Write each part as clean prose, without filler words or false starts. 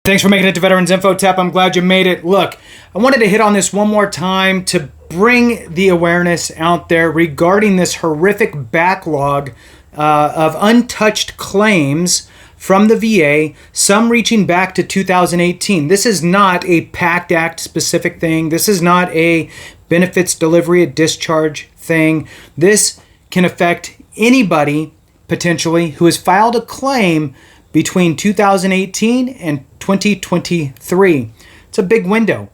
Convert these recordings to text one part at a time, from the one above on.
Thanks for making it to Veterans Info Tap. I'm glad you made it. Look, I wanted to hit on this one more time to bring the awareness out there regarding this horrific backlog of untouched claims from the VA, some reaching back to 2018. This is not a PACT Act specific thing. This is not a benefits delivery at discharge thing. This can affect anybody potentially who has filed a claim between 2018 and 2023. It's a big window.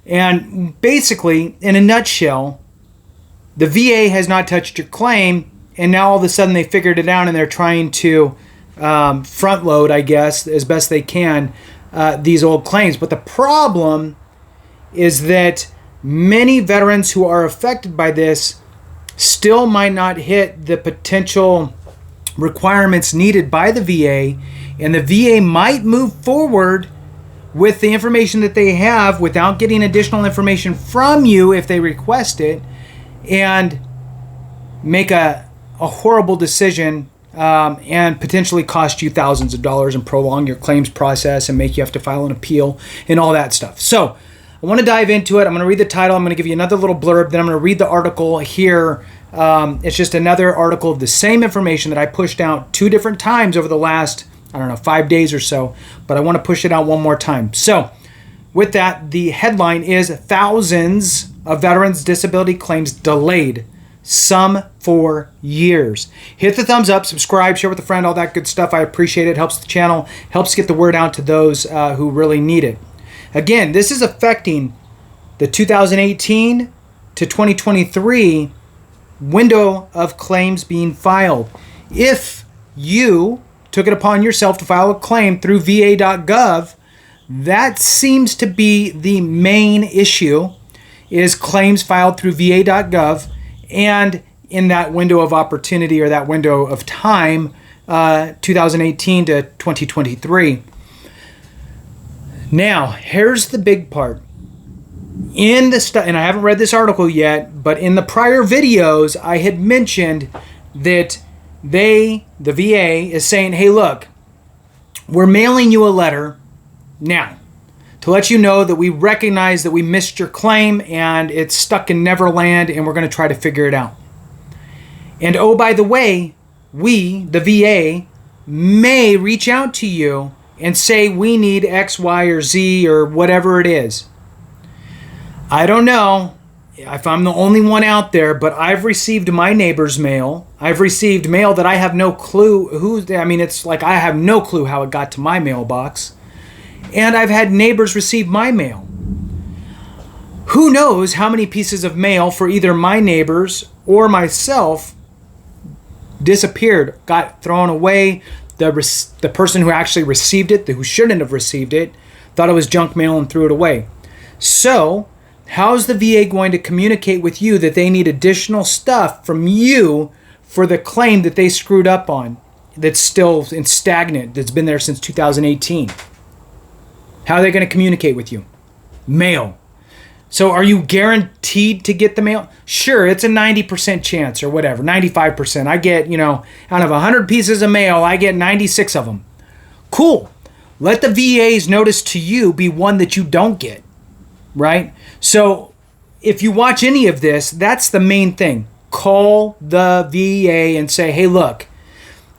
And basically, in a nutshell, the VA has not touched your claim, and now all of a sudden they figured it out and they're trying to front load, I guess, as best they can, these old claims. But the problem is that many veterans who are affected by this still might not hit the potential requirements needed by the VA, and the VA might move forward with the information that they have without getting additional information from you if they request it, and make a horrible decision and potentially cost you thousands of dollars and prolong your claims process and make you have to file an appeal and all that stuff. So I want to dive into it. I'm going to read the title. I'm going to give you another little blurb. Then I'm going to read the article here. It's just another article of the same information that I pushed out 2 different times over the last, 5 days or so. But I want to push it out one more time. So with that, the headline is thousands of veterans' disability claims delayed, some for years. Hit the thumbs up, subscribe, share with a friend, all that good stuff. I appreciate it. Helps the channel, helps get the word out to those who really need it. Again, this is affecting the 2018 to 2023 window of claims being filed. If you took it upon yourself to file a claim through va.gov, that seems to be the main issue, is claims filed through va.gov and in that window of opportunity or that window of time, 2018 to 2023. Now, here's the big part. In the and I haven't read this article yet, but in the prior videos, I had mentioned that the VA is saying, hey, look, we're mailing you a letter now to let you know that we recognize that we missed your claim and it's stuck in Neverland and we're going to try to figure it out. And oh, by the way, we, the VA, may reach out to you and say we need X, Y, or Z or whatever it is. I don't know if I'm the only one out there, but I've received my neighbor's mail. I've received mail that I have no clue it's like I have no clue how it got to my mailbox. And I've had neighbors receive my mail. Who knows how many pieces of mail for either my neighbors or myself disappeared, got thrown away. The person who actually received it, who shouldn't have received it, thought it was junk mail and threw it away. So, how's the VA going to communicate with you that they need additional stuff from you for the claim that they screwed up on, that's still stagnant, that's been there since 2018? How are they going to communicate with you? Mail. So are you guaranteed to get the mail? Sure, it's a 90% chance or whatever, 95%. I get, out of 100 pieces of mail, I get 96 of them. Cool. Let the VA's notice to you be one that you don't get, right? So if you watch any of this, that's the main thing. Call the VA and say, hey, look,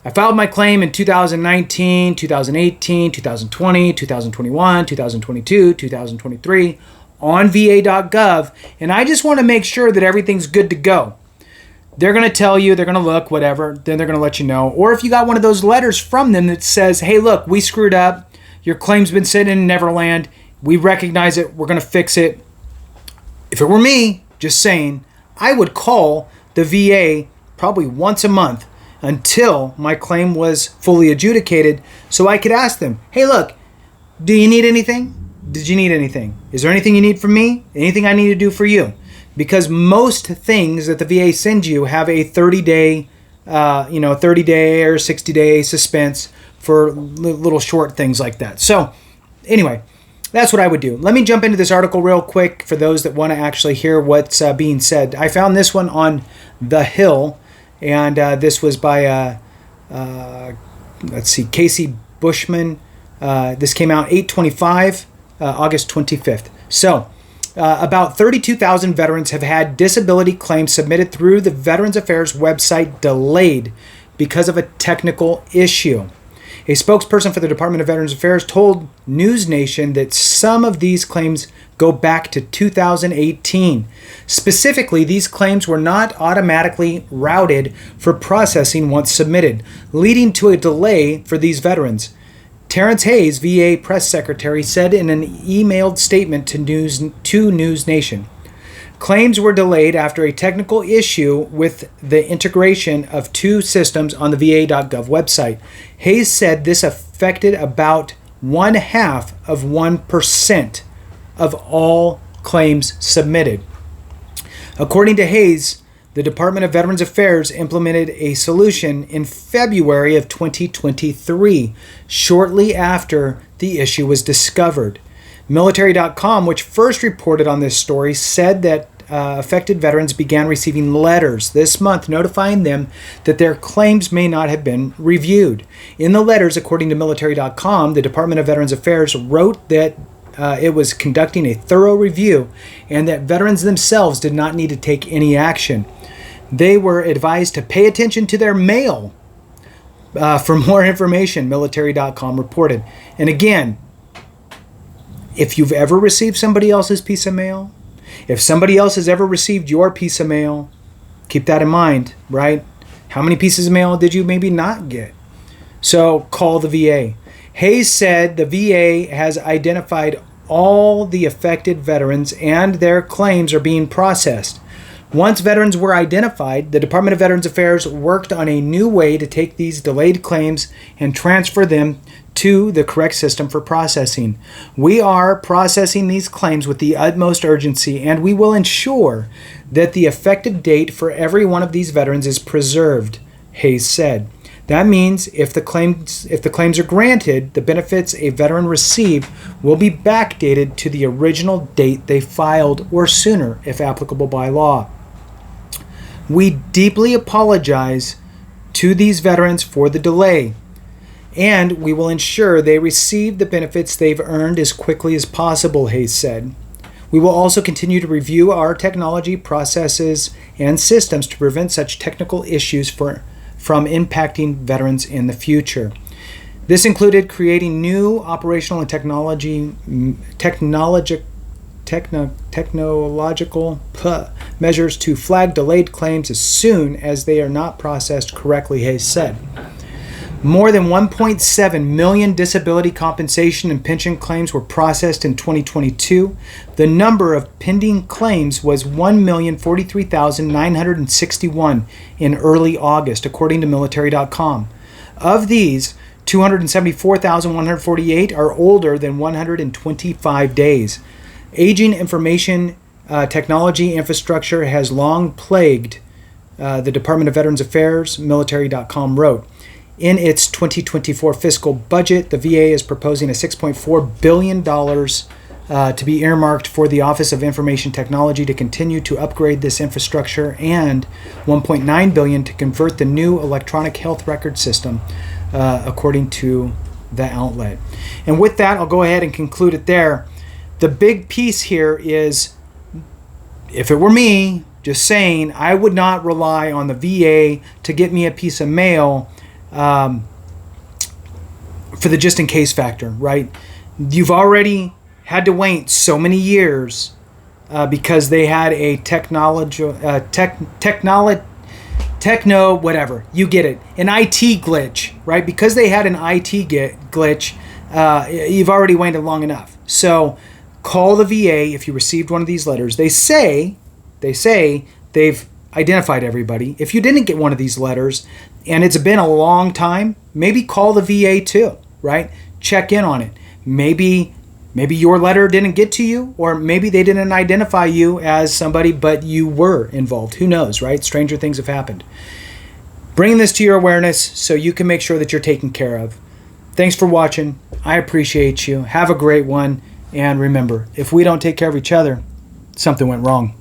I filed my claim in 2019, 2018, 2020, 2021, 2022, 2023 on va.gov, and I just want to make sure that everything's good to go. They're going to tell you, they're going to look, whatever, then they're going to let you know. Or if you got one of those letters from them that says, hey, look, we screwed up, your claim's been sitting in Neverland, we recognize it, we're going to fix it. If it were me, just saying, I would call the VA probably once a month until my claim was fully adjudicated so I could ask them, hey, look, do you need anything? Did you need anything? Is there anything you need from me? Anything I need to do for you? Because most things that the VA sends you have a 30-day, 30-day or 60-day suspense for little short things like that. So anyway, that's what I would do. Let me jump into this article real quick for those that want to actually hear what's being said. I found this one on The Hill, and this was by, Casey Bushman. This came out 8/25, August 25th. So, about 32,000 veterans have had disability claims submitted through the Veterans Affairs website delayed because of a technical issue. A spokesperson for the Department of Veterans Affairs told NewsNation that some of these claims go back to 2018. Specifically, these claims were not automatically routed for processing once submitted, leading to a delay for these veterans. Terrence Hayes, VA press secretary, said in an emailed statement to NewsNation, claims were delayed after a technical issue with the integration of two systems on the VA.gov website. Hayes said this affected about 0.5% of all claims submitted. According to Hayes, the Department of Veterans Affairs implemented a solution in February of 2023, shortly after the issue was discovered. Military.com, which first reported on this story, said that affected veterans began receiving letters this month notifying them that their claims may not have been reviewed. In the letters, according to Military.com, the Department of Veterans Affairs wrote that it was conducting a thorough review and that veterans themselves did not need to take any action. They were advised to pay attention to their mail for more information, Military.com reported. And again, if you've ever received somebody else's piece of mail, if somebody else has ever received your piece of mail, keep that in mind, right? How many pieces of mail did you maybe not get? So call the VA. Hayes said the VA has identified all the affected veterans and their claims are being processed. Once veterans were identified, the Department of Veterans Affairs worked on a new way to take these delayed claims and transfer them to the correct system for processing. We are processing these claims with the utmost urgency, and we will ensure that the effective date for every one of these veterans is preserved, Hayes said. That means if the claims are granted, the benefits a veteran received will be backdated to the original date they filed or sooner if applicable by law. We deeply apologize to these veterans for the delay, and we will ensure they receive the benefits they've earned as quickly as possible, Hayes said. We will also continue to review our technology, processes, and systems to prevent such technical issues from impacting veterans in the future. This included creating new operational and technological measures to flag delayed claims as soon as they are not processed correctly, Hayes said. More than 1.7 million disability compensation and pension claims were processed in 2022. The number of pending claims was 1,043,961 in early August, according to Military.com. Of these, 274,148 are older than 125 days. Aging information technology infrastructure has long plagued the Department of Veterans Affairs, Military.com wrote. In its 2024 fiscal budget, the VA is proposing a $6.4 billion to be earmarked for the Office of Information Technology to continue to upgrade this infrastructure and $1.9 billion to convert the new electronic health record system, according to the outlet. And with that, I'll go ahead and conclude it there. The big piece here is, if it were me, just saying, I would not rely on the VA to get me a piece of mail for the just in case factor, right? You've already had to wait so many years because they had a whatever, you get it, an IT glitch, right? Because they had an IT glitch, you've already waited long enough. So call the VA if you received one of these letters. They say they've identified everybody. If you didn't get one of these letters and it's been a long time, maybe call the VA too, right? Check in on it. Maybe your letter didn't get to you, or maybe they didn't identify you as somebody, but you were involved. Who knows, right? Stranger things have happened. Bring this to your awareness so you can make sure that you're taken care of. Thanks for watching. I appreciate you. Have a great one. And remember, if we don't take care of each other, something went wrong.